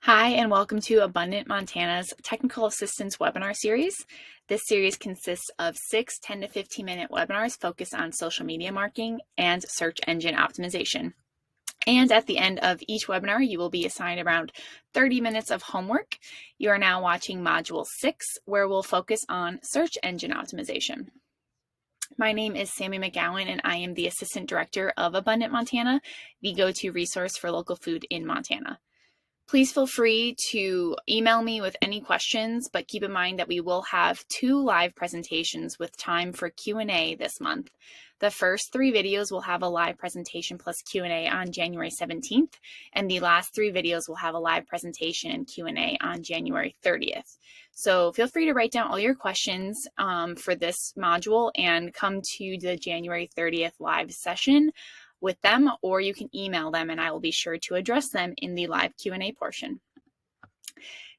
Hi, and welcome to Abundant Montana's Technical Assistance webinar series. This series consists of 6 10 to 15-minute webinars focused on social media marketing and search engine optimization. And at the end of each webinar, you will be assigned around 30 minutes of homework. You are now watching Module 6, where we'll focus on search engine optimization. My name is Sammy McGowan, and I am the Assistant Director of Abundant Montana, the go-to resource for local food in Montana. Please feel free to email me with any questions, but keep in mind that we will have 2 live presentations with time for Q&A this month. The first 3 videos will have a live presentation plus Q&A on January 17th, and the last 3 videos will have a live presentation and Q&A on January 30th. So feel free to write down all your questions for this module and come to the January 30th live session with them, or you can email them and I will be sure to address them in the live Q&A portion.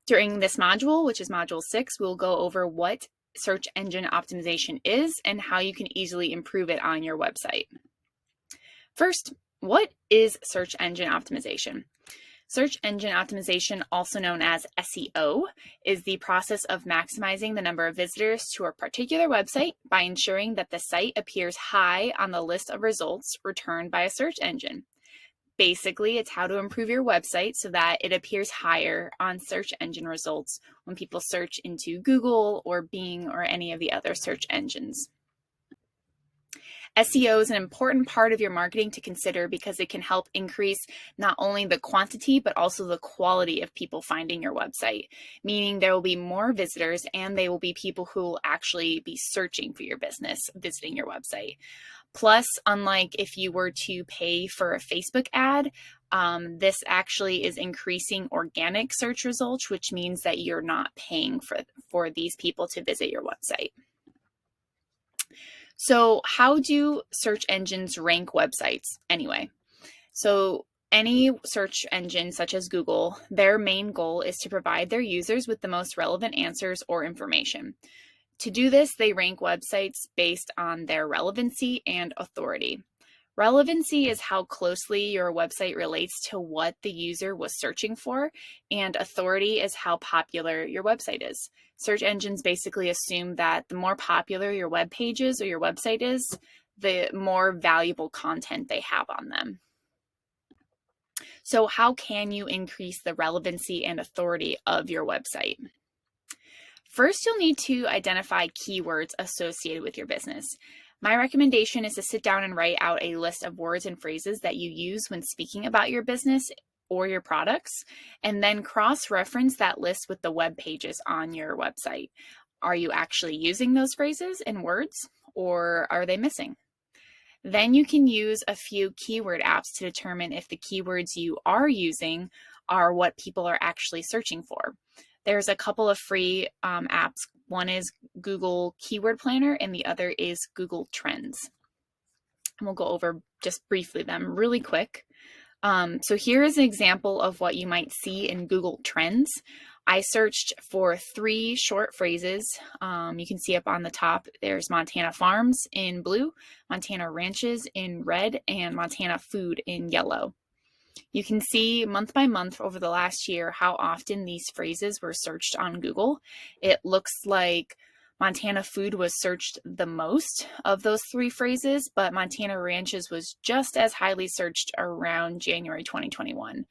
During this module, which is Module 6, we'll go over what search engine optimization is and how you can easily improve it on your website. First, what is search engine optimization? Search engine optimization, also known as SEO, is the process of maximizing the number of visitors to a particular website by ensuring that the site appears high on the list of results returned by a search engine. Basically, it's how to improve your website so that it appears higher on search engine results when people search into Google or Bing or any of the other search engines. SEO is an important part of your marketing to consider because it can help increase not only the quantity, but also the quality of people finding your website, meaning there will be more visitors and they will be people who will actually be searching for your business, visiting your website. Plus, unlike if you were to pay for a Facebook ad, this actually is increasing organic search results, which means that you're not paying for these people to visit your website. So how do search engines rank websites anyway? So any search engine such as Google, their main goal is to provide their users with the most relevant answers or information. To do this, they rank websites based on their relevancy and authority. Relevancy is how closely your website relates to what the user was searching for, and authority is how popular your website is. Search engines basically assume that the more popular your web pages or your website is, the more valuable content they have on them. So how can you increase the relevancy and authority of your website? First, you'll need to identify keywords associated with your business. My recommendation is to sit down and write out a list of words and phrases that you use when speaking about your business or your products, and then cross-reference that list with the web pages on your website. Are you actually using those phrases and words, or are they missing? Then you can use a few keyword apps to determine if the keywords you are using are what people are actually searching for. There's a couple of free apps. One is Google Keyword Planner and the other is Google Trends. And we'll go over just briefly them really quick. So here is an example of what you might see in Google Trends. I searched for 3 short phrases. You can see up on the top, there's Montana Farms in blue, Montana Ranches in red, and Montana Food in yellow. You can see month by month over the last year how often these phrases were searched on Google. It looks like Montana Food was searched the most of those 3 phrases, but Montana Ranches was just as highly searched around January 2021.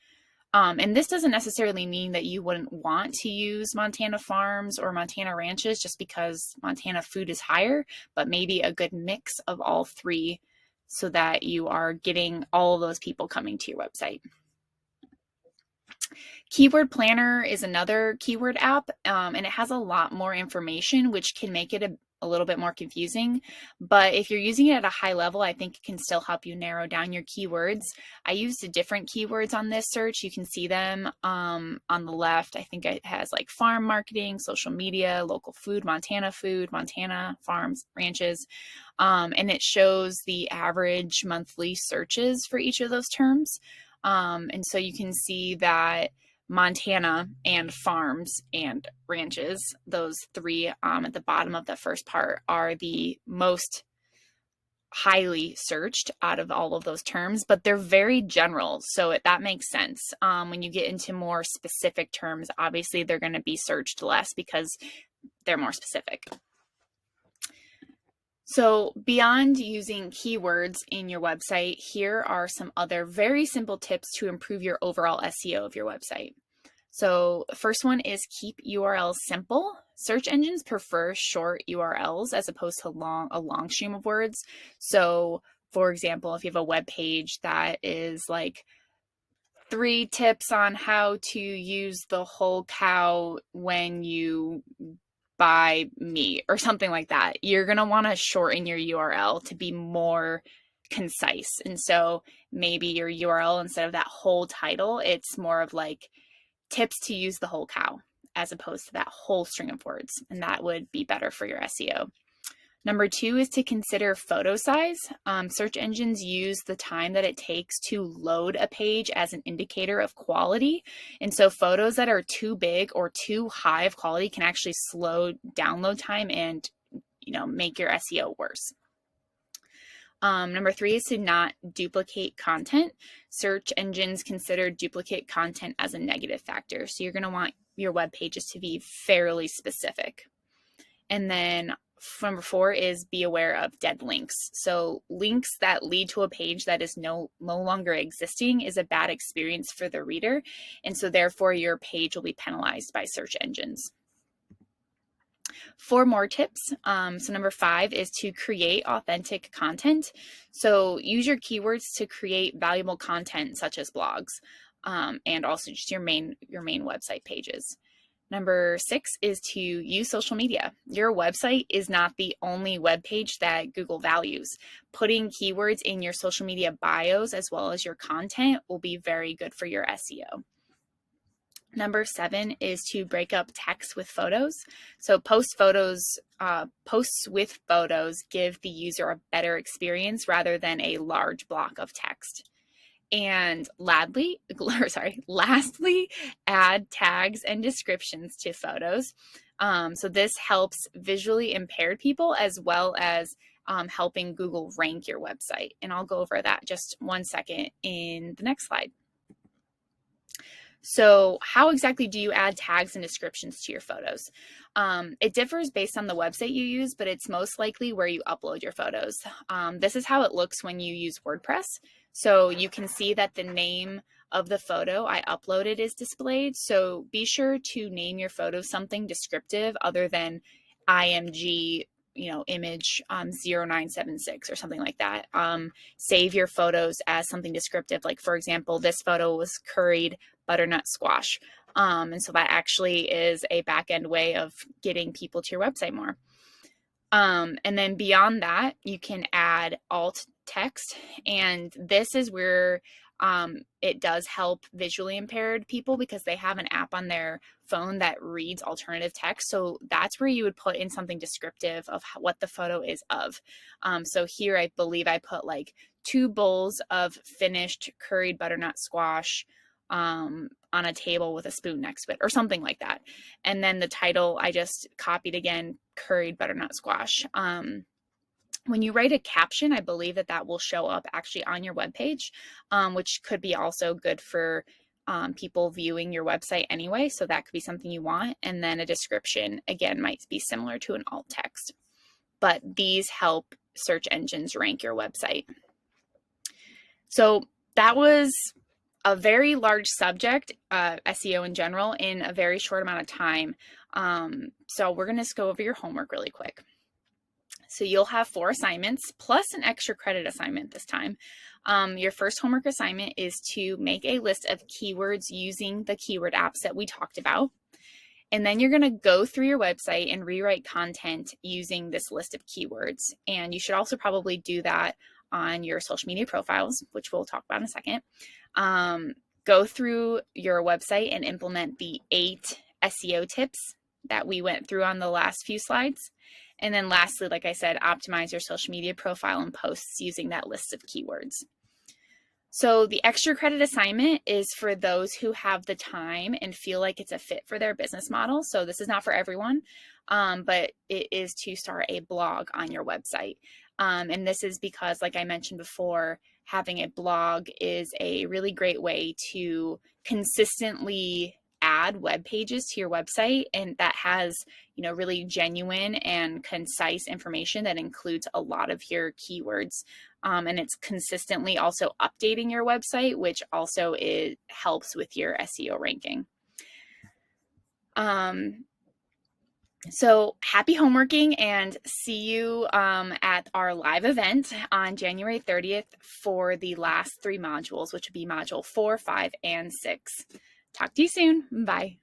And this doesn't necessarily mean that you wouldn't want to use Montana Farms or Montana Ranches just because Montana Food is higher, but maybe a good mix of all 3 so that you are getting all of those people coming to your website. Keyword Planner is another keyword app, and it has a lot more information, which can make it a little bit more confusing. But if you're using it at a high level, I think it can still help you narrow down your keywords. I used different keywords on this search. You can see them on the left. I think it has like farm marketing, social media, local food, Montana farms, ranches. And it shows the average monthly searches for each of those terms. And so you can see that Montana and farms and ranches, those 3 at the bottom of the first part, are the most highly searched out of all of those terms, but they're very general. So that makes sense. When you get into more specific terms, obviously they're going to be searched less because they're more specific. So beyond using keywords in your website, here are some other very simple tips to improve your overall SEO of your website. So the first one is keep URLs simple. Search engines prefer short URLs as opposed to a long stream of words. So for example, if you have a web page that is like 3 tips on how to use the whole cow when you buy meat or something like that, you're going to want to shorten your URL to be more concise. And so maybe your URL, instead of that whole title, it's more of like tips to use the whole cow as opposed to that whole string of words. And that would be better for your SEO. Number 2 is to consider photo size. Search engines use the time that it takes to load a page as an indicator of quality. And so photos that are too big or too high of quality can actually slow download time and, make your SEO worse. Number 3 is to not duplicate content. Search engines consider duplicate content as a negative factor. So you're going to want your web pages to be fairly specific. And then number 4 is be aware of dead links. So links that lead to a page that is no longer existing is a bad experience for the reader. And so therefore your page will be penalized by search engines. 4 more tips. So number 5 is to create authentic content. So use your keywords to create valuable content such as blogs, and also just your main website pages. Number 6 is to use social media. Your website is not the only web page that Google values. Putting keywords in your social media bios as well as your content will be very good for your SEO. Number 7 is to break up text with photos. So posts with photos give the user a better experience rather than a large block of text. And lastly, add tags and descriptions to photos. So this helps visually impaired people as well as helping Google rank your website. And I'll go over that just 1 second in the next slide. So how exactly do you add tags and descriptions to your photos? It differs based on the website you use, but it's most likely where you upload your photos. This is how it looks when you use WordPress. So you can see that the name of the photo I uploaded is displayed. So be sure to name your photo something descriptive other than IMG, image 0976 or something like that. Save your photos as something descriptive. Like for example, this photo was curried butternut squash. And so that actually is a back-end way of getting people to your website more. And then beyond that, you can add alt text. And this is where it does help visually impaired people because they have an app on their phone that reads alternative text. So that's where you would put in something descriptive of what the photo is of. So here I believe I put like 2 bowls of finished curried butternut squash on a table with a spoon next to it or something like that. And then the title I just copied again, curried butternut squash. When you write a caption, I believe that will show up actually on your webpage, which could be also good for people viewing your website anyway. So that could be something you want. And then a description, again, might be similar to an alt text. But these help search engines rank your website. So that was a very large subject, SEO in general, in a very short amount of time. So we're going to just go over your homework really quick. So you'll have 4 assignments plus an extra credit assignment this time. Your first homework assignment is to make a list of keywords using the keyword apps that we talked about. And then you're going to go through your website and rewrite content using this list of keywords. And you should also probably do that on your social media profiles, which we'll talk about in a second. Go through your website and implement the 8 SEO tips that we went through on the last few slides. And then lastly, like I said, optimize your social media profile and posts using that list of keywords. So the extra credit assignment is for those who have the time and feel like it's a fit for their business model. So this is not for everyone, but it is to start a blog on your website. And this is because, like I mentioned before, having a blog is a really great way to consistently add web pages to your website, and that has really genuine and concise information that includes a lot of your keywords, and it's consistently also updating your website, which also helps with your SEO ranking. So happy homeworking, and see you at our live event on January 30th for the last 3 modules, which would be module 4, 5, and 6. Talk to you soon. Bye.